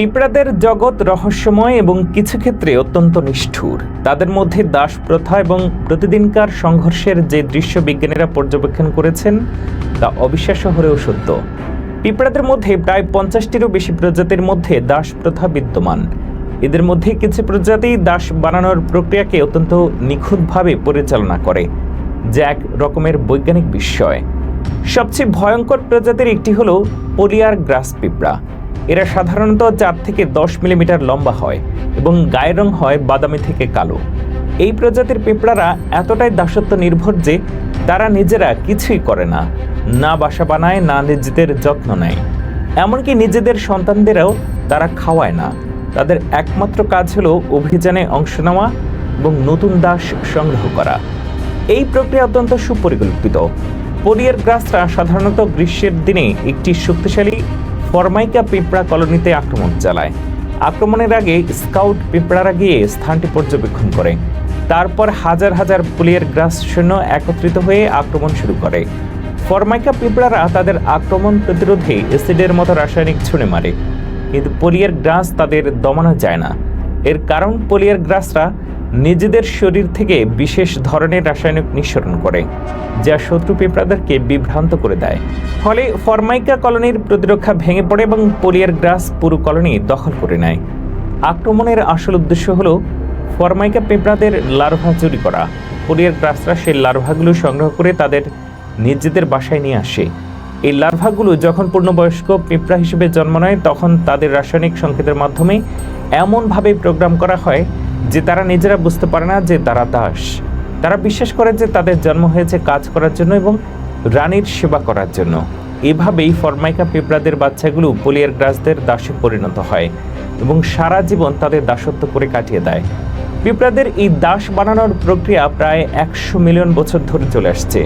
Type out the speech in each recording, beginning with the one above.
পিঁপড়াদের জগৎ রহস্যময় এবং কিছু ক্ষেত্রে অত্যন্ত নিষ্ঠুর। তাদের মধ্যে দাস প্রথা এবং প্রতিদিনকার সংঘর্ষের যে দৃশ্য বিজ্ঞানীরা পর্যবেক্ষণ করেছেন তা অবিশ্বাস্য হলেও সত্য। পিঁপড়াদের মধ্যে প্রায় 50টিরও বেশি প্রজাতির মধ্যে দাস প্রথা বিদ্যমান। এদের মধ্যে কিছু প্রজাতি দাস বানানোর প্রক্রিয়াকে অত্যন্ত নিখুঁতভাবে পরিচালনা করে, যা এক রকমের বৈজ্ঞানিক বিস্ময়। সবচেয়ে ভয়ঙ্কর প্রজাতির একটি হলো পলিয়ার গ্রাস পিঁপড়া। এরা সাধারণত 4 থেকে 10 মিলিমিটার লম্বা হয় এবং গায়ের রং হয় বাদামি থেকে কালো। এই প্রজাতির পিঁপড়ারা এতটাই দাসত্ব নির্ভর যে তারা নিজেরা কিছুই করে না, না বাসা বানায়, না নিজেদের যত্ন নেয়, এমনকি নিজেদের সন্তানদেরও তারা খাওয়ায় না। তাদের একমাত্র কাজ হলো অভিযানে অংশ নেওয়া এবং নতুন দাস সংগ্রহ করা। এই প্রক্রিয়া অত্যন্ত সুপরিকল্পিত। পলিয়ার গ্রাসরা সাধারণত গ্রীষ্মের দিনে একটি শক্তিশালী ফরমাইকা পিঁপড়া কলোনিতে আক্রমণ চালায়। আক্রমণের আগে স্কাউট পিঁপড়ারা গিয়ে স্থানটি পর্যবেক্ষণ করে। তারপর হাজার হাজার পলিয়ার গ্রাস সৈন্য একত্রিত হয়ে আক্রমণ শুরু করে। ফরমাইকা পিঁপড়ারা তাদের আক্রমণ প্রতিরোধে অ্যাসিডের মতো রাসায়নিক ছুঁড়ে মারে, কিন্তু পলিয়ার গ্রাস তাদের দমানো যায় না। এর কারণ পলিয়ার গ্রাসরা নিজেদের শরীর থেকে বিশেষ ধরনের রাসায়নিক নিঃসরণ করে, যা শত্রু পিঁপড়াদেরকে বিভ্রান্ত করে দেয়। ফলে ফরমাইকা কলোনির প্রতিরক্ষা ভেঙে পড়ে এবং পলিয়ার গ্রাস পুরো কলোনি দখল করে নেয়। আক্রমণের আসল উদ্দেশ্য হলো ফরমাইকা পিঁপড়াদের লার্ভা চুরি করা। পলিয়ার গ্রাসরা সেই লার্ভাগুলো সংগ্রহ করে তাদের নিজেদের বাসায় নিয়ে আসে। এই লার্ভাগুলো যখন পূর্ণবয়স্ক পিঁপড়া হিসেবে জন্ম নেয়, তখন তাদের রাসায়নিক সংকেতের মাধ্যমে এমনভাবে প্রোগ্রাম করা হয় যে তারা নিজেরা বুঝতে পারে না যে তারা দাস। তারা বিশ্বাস করে যে তাদের জন্ম হয়েছে কাজ করার জন্য এবং রানীর সেবা করার জন্য। এভাবেই ফরমাইকা পিঁপড়াদের বাচ্চাগুলো পলিয়ার গ্রাসদের দাসে পরিণত হয় এবং সারা জীবন তাদের দাসত্ব করে কাটিয়ে দেয়। পিঁপড়াদের এই দাস বানানোর প্রক্রিয়া প্রায় 100 মিলিয়ন বছর ধরে চলে আসছে।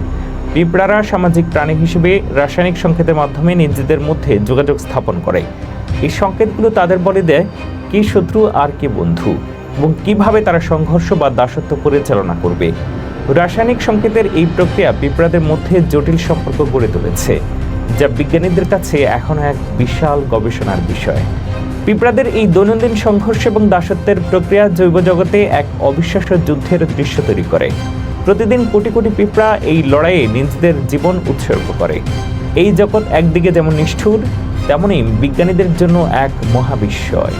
পিঁপড়ারা সামাজিক প্রাণী হিসেবে রাসায়নিক সংকেতের মাধ্যমে নিজেদের মধ্যে যোগাযোগ স্থাপন করে। এই সংকেতগুলো তাদের বলে দেয় কি শত্রু আর কি বন্ধু এবং কিভাবে তারা সংঘর্ষ বা দাসত্ব পরিচালনা করবে। রাসায়নিক সংকেতের এই প্রক্রিয়া পিঁপড়াদের মধ্যে জটিল সম্পর্ক গড়ে তুলেছে, যা বিজ্ঞানীদের কাছে এখনও এক বিশাল গবেষণার বিষয়। পিঁপড়াদের এই দৈনন্দিন সংঘর্ষ এবং দাসত্বের প্রক্রিয়া জৈব জগতে এক অবিশ্বাস্য যুদ্ধের দৃশ্য তৈরি করে। প্রতিদিন কোটি কোটি পিঁপড়া এই লড়াইয়ে নিজেদের জীবন উৎসর্গ করে। এই জগৎ একদিকে যেমন নিষ্ঠুর, তেমনি বিজ্ঞানীদের জন্য এক মহাবিস্ময়।